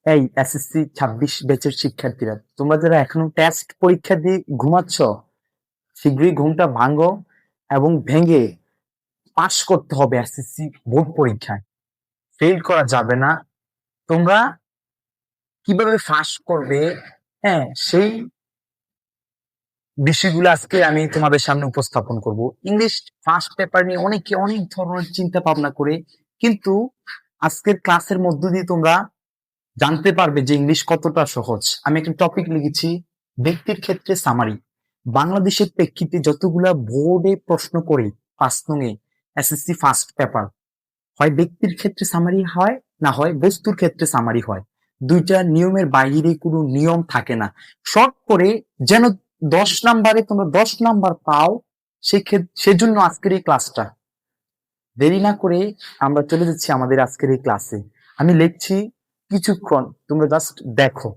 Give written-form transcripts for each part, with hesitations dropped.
এই এসএসসি 26 ব্যাচের শিক্ষার্থীরা, তোমরা যারা এখনো টেস্ট পরীক্ষা দিয়ে ঘুমাচ্ছ, শীঘ্রই ঘুমটা ভাঙো এবং ভেঙে পাশ করতে হবে এসএসসি বোর্ড পরীক্ষায়। ফেল করা যাবে না। তোমরা কিভাবে পাশ করবে, হ্যাঁ, সেই বিষয়গুলো আজকে আমি তোমাদের সামনে উপস্থাপন করব। ইংলিশ ফার্স্ট পেপার নিয়ে অনেকে অনেক ধরনের চিন্তা ভাবনা করে, কিন্তু আজকের ক্লাসের মধ্য দিয়ে তোমরা জানতে পারবে যে ইংলিশ কতটা সহজ। আমি একটা টপিক লিখেছি, ব্যক্তির ক্ষেত্রে সামারি। বাংলাদেশের প্রেক্ষিতে যতগুলা বোর্ডে প্রশ্ন করে 5 নং এসএসসি ফার্স্ট পেপার, হয় ব্যক্তির ক্ষেত্রে সামারি হয়, না হয় বস্তুর ক্ষেত্রে সামারি হয়। দুইটা নিয়মের বাইরে কোনো নিয়ম থাকে না। শর্ট করে যেন 10 নাম্বারে তোমরা 10 নাম্বার পাও, সেজন্য আজকের এই ক্লাসটা। দেরি না করে আমরা চলে যাচ্ছি আমাদের আজকের এই ক্লাসে। আমি লিখছি, কিছুক্ষণ তোমরা জাস্ট দেখো।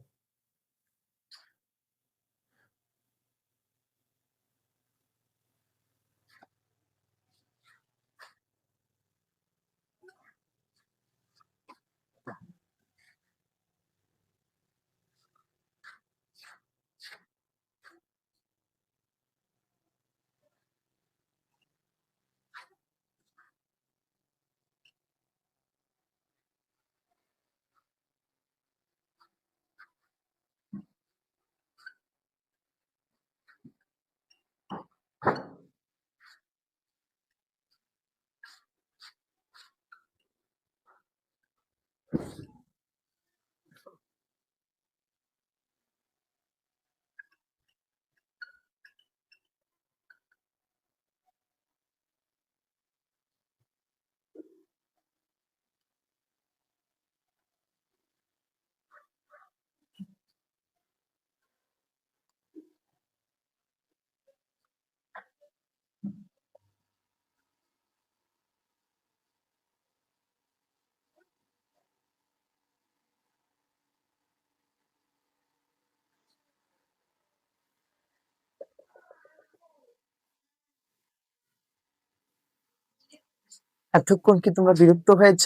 এতক্ষণ কি তোমরা বিরক্ত হয়েছ?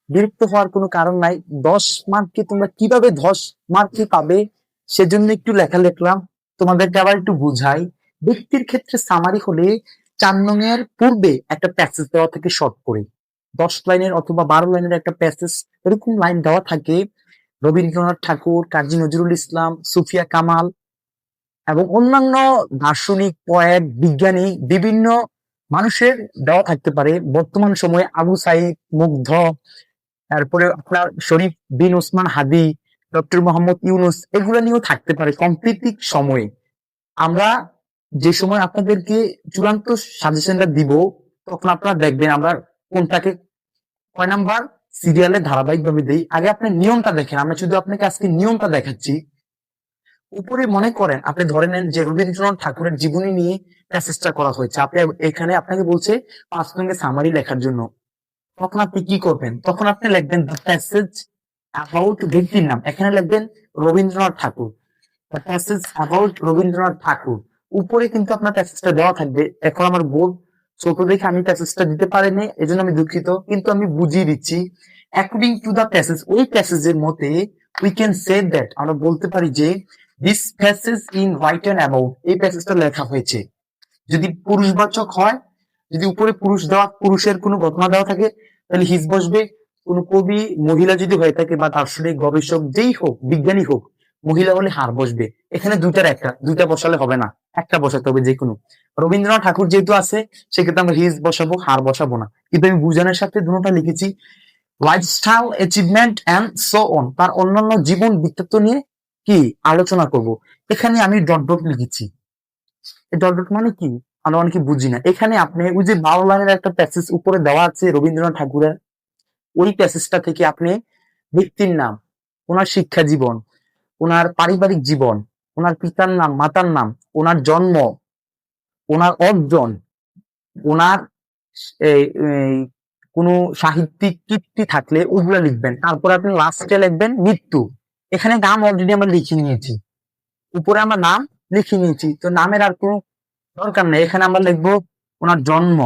বিরক্ত হওয়ার কোনো কারণ নাই। 10 মার্ক কি তোমরা কিভাবে 10 মার্ক কি পাবে, সেজন্য একটু লেখা লিখলাম। তোমাদেরকে আবার একটু বুঝাই। ব্যক্তির ক্ষেত্রে সামারি হলে 4 নং এর পূর্বে একটা প্যাসেজ দেওয়া থাকে শর্ট করে, 10 লাইনের অথবা 12 লাইনের একটা প্যাসেজ, এরকম লাইন দেওয়া থাকে। রবীন্দ্রনাথ ঠাকুর, কাজী নজরুল ইসলাম, সুফিয়া কামাল এবং অন্যান্য দার্শনিক, পোয়েট, বিজ্ঞানী, বিভিন্ন মানুষের দেওয়া থাকতে পারে। বর্তমান সময়ে আবু সাইদ, মুগ্ধ, তারপরে আপনার শরীফ বিন ওসমান হাদি, ডক্টর মোহাম্মদ ইউনুস, এগুলো নিয়েও থাকতে পারে সাম্প্রতিক সময়ে। আমরা যে সময় আপনাদেরকে চূড়ান্ত সাজেশনটা দিব, তখন আপনারা দেখবেন আমরা কোনটাকে কয় নাম্বার সিরিয়ালে ধারাবাহিকভাবে দিই। আগে আপনি নিয়মটা দেখেন, আমরা শুধু আপনাকে আজকে নিয়মটা দেখাচ্ছি। উপরে মনে করেন, আপনি ধরে নেন যে রবীন্দ্রনাথ ঠাকুরের জীবনী নিয়ে প্যাসেজটা করা হয়েছে, আপনি এখানে আপনাকে বলছে 5 নং সামারি লেখার জন্য। তখন আপনি কি করবেন? তখন আপনি লিখবেন দ্য প্যাসেজ অ্যাবাউট ব্যক্তির নাম, এখানে লিখবেন রবীন্দ্রনাথ ঠাকুর। দ্য প্যাসেজ অ্যাবাউট রবীন্দ্রনাথ ঠাকুর। উপরে কিন্তু আপনার প্যাসেজটা দেওয়া থাকবে। এখন আমার বোর্ড ছোট দেখে আমি প্যাসেজটা দিতে পারিনি, এজন্য আমি দুঃখিত, কিন্তু আমি বুঝিয়ে দিচ্ছি। অ্যাকর্ডিং টু দ্য প্যাসেজ, ওই প্যাসেজের মতে উই ক্যান সে দ্যাট, আমরা বলতে পারি যে this passage in written about, এই প্যাসেজটা লেখা হয়েছে। যদি পুরুষবাচক হয়, যদি উপরে পুরুষ দেওয়া, পুরুষের কোনো ঘটনা দেওয়া থাকে, তাহলে হিজ বসবে। কোন কবি মহিলা যদি হয়ে থাকে, বা দার্শনিক, গবেষক, যেই হোক, বিজ্ঞানী হোক, মহিলা হলে হার বসবে। এখানে দুইটার একটা, দুইটা বসালে হবে না, একটা বসাতে হবে যে কোনো। রবীন্দ্রনাথ ঠাকুর যেহেতু আছে, সেক্ষেত্রে আমরা হিজ বসাবো, হার বসাবো না। কিন্তু আমি বুঝানোর সাথে দুটোটা লিখেছি, lifestyle, achievement and so on, তার অন্যান্য জীবন বৃত্তান্ত নিয়ে কি আলোচনা করব। এখানে আমি ডট ডট লিখেছি। ডট ডট মানে কি আমরা অনেকে বুঝি না। এখানে আপনি ওই যে 12 লাইনের একটা প্যাসেজ উপরে দেওয়া আছে রবীন্দ্রনাথ ঠাকুরের, ওই প্যাসেজটা থেকে আপনি ব্যক্তির নাম, ওনার শিক্ষা জীবন, ওনার পারিবারিক জীবন, ওনার পিতার নাম, মাতার নাম, ওনার জন্ম, ওনার অর্জন, ওনার কোনো সাহিত্যিক কীর্তি থাকলে ওগুলা লিখবেন। তারপর আপনি লাস্টে লিখবেন মৃত্যু। এখানে নাম অলরেডি আমরা লিখে নিয়েছি, উপরে আমরা নাম লিখে নিয়েছি, তো নামের আর কোনো দরকার নেই। এখানে আমরা লিখবো ওনার জন্ম,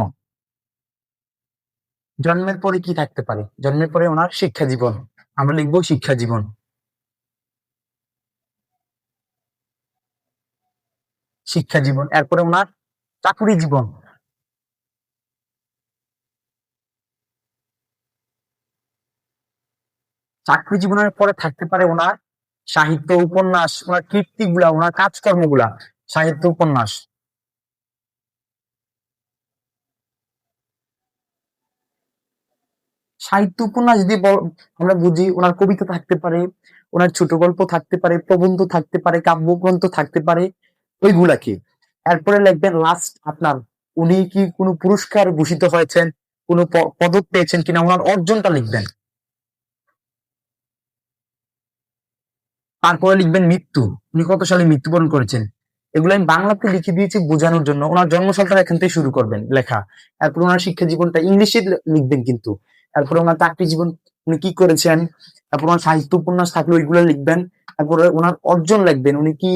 জন্মের পরে কি থাকতে পারে, জন্মের পরে ওনার শিক্ষা জীবন, আমরা লিখবো শিক্ষা জীবন। শিক্ষা জীবন, এরপরে ওনার চাকুরি জীবন, চাকরি জীবনের পরে থাকতে পারে ওনার সাহিত্য উপন্যাস, ওনার কীর্তিগুলা, ওনার কাজকর্মগুলা, সাহিত্য উপন্যাস। সাহিত্য উপন্যাস যদি আমরা বুঝি, ওনার কবিতা থাকতে পারে, ওনার ছোট গল্প থাকতে পারে, প্রবন্ধ থাকতে পারে, কাব্যগ্রন্থ থাকতে পারে, ওইগুলাকে। এরপরে লিখবেন লাস্ট আপনার, উনি কি কোনো পুরস্কার ভূষিত হয়েছেন, কোনো পদক পেয়েছেন কিনা, ওনার অর্জনটা লিখবেন। তারপরে লিখবেন মৃত্যু, উনি কত সালে মৃত্যুবরণ করেছেন। এগুলো আমি বাংলাতে লিখে দিয়েছি বোঝানোর জন্য। ওনার জন্মসালটা এখান থেকে শুরু করবেন লেখা। এরপর ওনার শিক্ষা জীবনটা ইংলিশে লিখবেন কিন্তু। তারপরে ওনার চাকরি জীবন, উনি কি করেছেন। তারপর ওনার সাহিত্য উপন্যাস থাকলে ওইগুলো লিখবেন। তারপরে ওনার অর্জন লিখবেন, উনি কি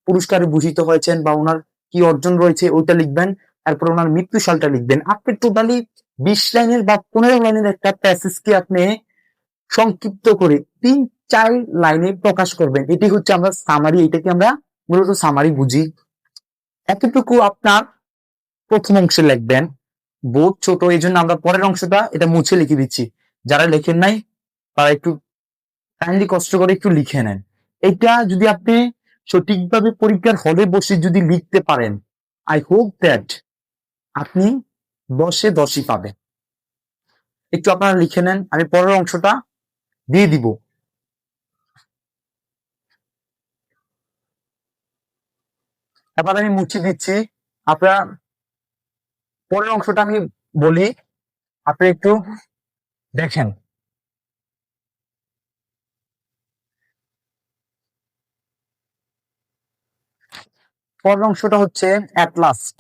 পুরস্কারে ভূষিত হয়েছেন বা ওনার কি অর্জন রয়েছে ওইটা লিখবেন। তারপর ওনার মৃত্যু সালটা লিখবেন। আপনি টোটালি 20 লাইনের বা 15 লাইনের একটা প্যাসেজকে আপনি সংক্ষিপ্ত করে 3-4 লাইনে প্রকাশ করবেন। এটি হচ্ছে আমরা সামারি, এটাকে আমরা মূলত সামারি বুঝি। এতটুকু আপনার প্রথম অংশে লিখবেন। বোর্ড ছোট, এই জন্য আমরা পরের অংশটা এটা মুছে লিখে দিচ্ছি। যারা লেখেন নাই তারা একটু কাইন্ডলি কষ্ট করে একটু লিখে নেন। এটা যদি আপনি সঠিকভাবে পরীক্ষার হলে বসে যদি লিখতে পারেন, আই হোপ দ্যাট আপনি 10-10ই পাবেন। একটু আপনারা লিখে নেন, আমি পরের অংশটা দিয়ে দিব। এবার আমি মুছে দিচ্ছি। আপনারা পরের অংশটা আমি বলি, আপনি একটু দেখেন। পরের অংশটা হচ্ছে at last.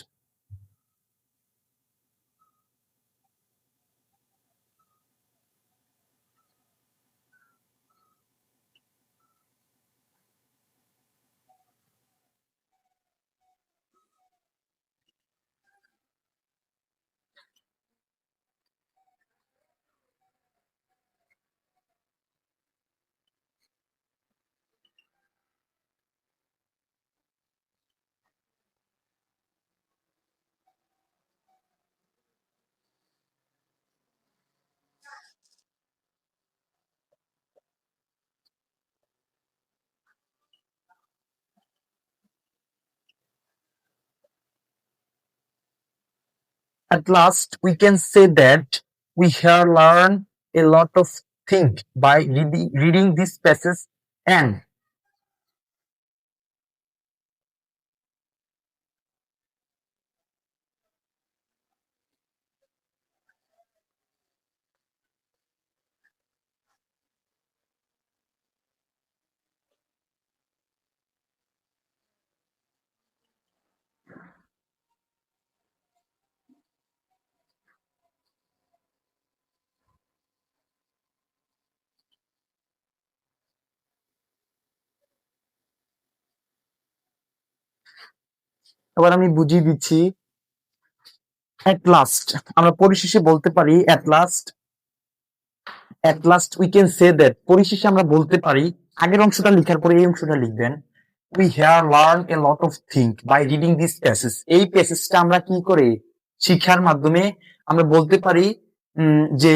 At last, we can say that we have learned a lot of things by reading this passage, and এবার আমি বুঝিয়ে দিচ্ছি। At last আমরা পরিশেষে বলতে পারি, at last we can say that, পরিশেষে আমরা বলতে পারি। আগের অংশটা লেখার পরে এই অংশটা লিখবেন। We have learned a lot of things by reading this passage. এই প্যাসেজটা আমরা কি করে শিক্ষার মাধ্যমে আমরা বলতে পারি যে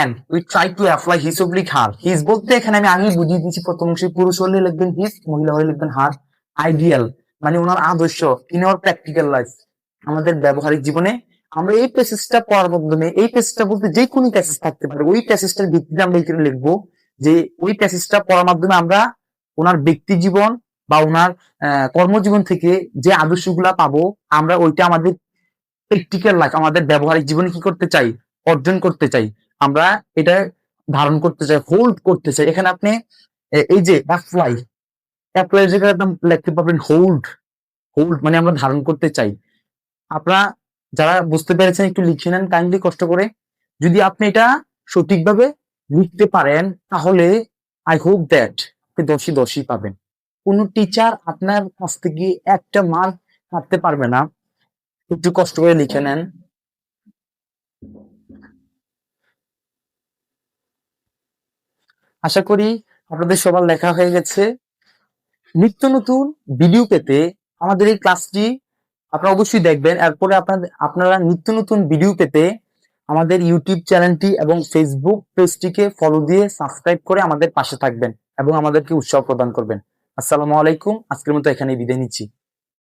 and we try to apply his oblique her. His বলতে এখানে আমি আগে বুঝিয়ে দিয়েছি, প্রথম অংশে পুরুষ হলে লিখবেন his, মহিলা হলে লিখবেন her. আইডিয়াল মানে ওনার আদর্শ, ইন আওয়ার প্র্যাকটিক্যাল লাইফ, আমাদের ব্যবহারিক জীবনে আমরা এই প্যাসেজটা পড়ার মাধ্যমে, এই প্যাসেজটা বলতে যে কোনো প্যাসেজ থাকতে পারে, ওই প্যাসেজটার ভিত্তিতে আমরা এখানে লিখবো যে ওই প্যাসেজটা পড়ার মাধ্যমে আমরা ওনার ব্যক্তি জীবন বা ওনার কর্মজীবন থেকে যে আদর্শগুলা পাবো, আমরা ওইটা আমাদের প্র্যাকটিক্যাল লাইফ, আমাদের ব্যবহারিক জীবনে কি করতে চাই, অর্জন করতে চাই, আমরা এটা ধারণ করতে চাই, হোল্ড করতে চাই। এখানে আপনি এই যে অ্যাপ্লাই, অ্যাপ্লাই যেটা লিখতে পারবেন হোল্ড, হোল্ড মানে আমরা ধারণ করতে চাই। আপনারা যারা বুঝতে পেরেছেন একটু লিখে নেন কাইন্ডলি কষ্ট করে। যদি আপনি এটা সঠিকভাবে লিখতে পারেন তাহলে আই হোপ দ্যাট আপনি 10-10ই পাবেন। কোনো টিচার আপনার কাছ থেকে একটা মার্ক কাটতে পারবে না। একটু কষ্ট করে লিখে নেন। আশা করি আপনাদের সবার লেখা হয়ে গেছে। নিত্য নতুন ভিডিও পেতে আমাদের এই ক্লাসটি আপনারা অবশ্যই দেখবেন। এরপরে আপনারা নিত্য নতুন ভিডিও পেতে আমাদের ইউটিউব চ্যানেলটি এবং ফেসবুক পেজটিকে ফলো দিয়ে সাবস্ক্রাইব করে আমাদের পাশে থাকবেন এবং আমাদেরকে উৎসাহ প্রদান করবেন। আসসালামু আলাইকুম। আজকের মতো এখানেই বিদায় নিচ্ছি।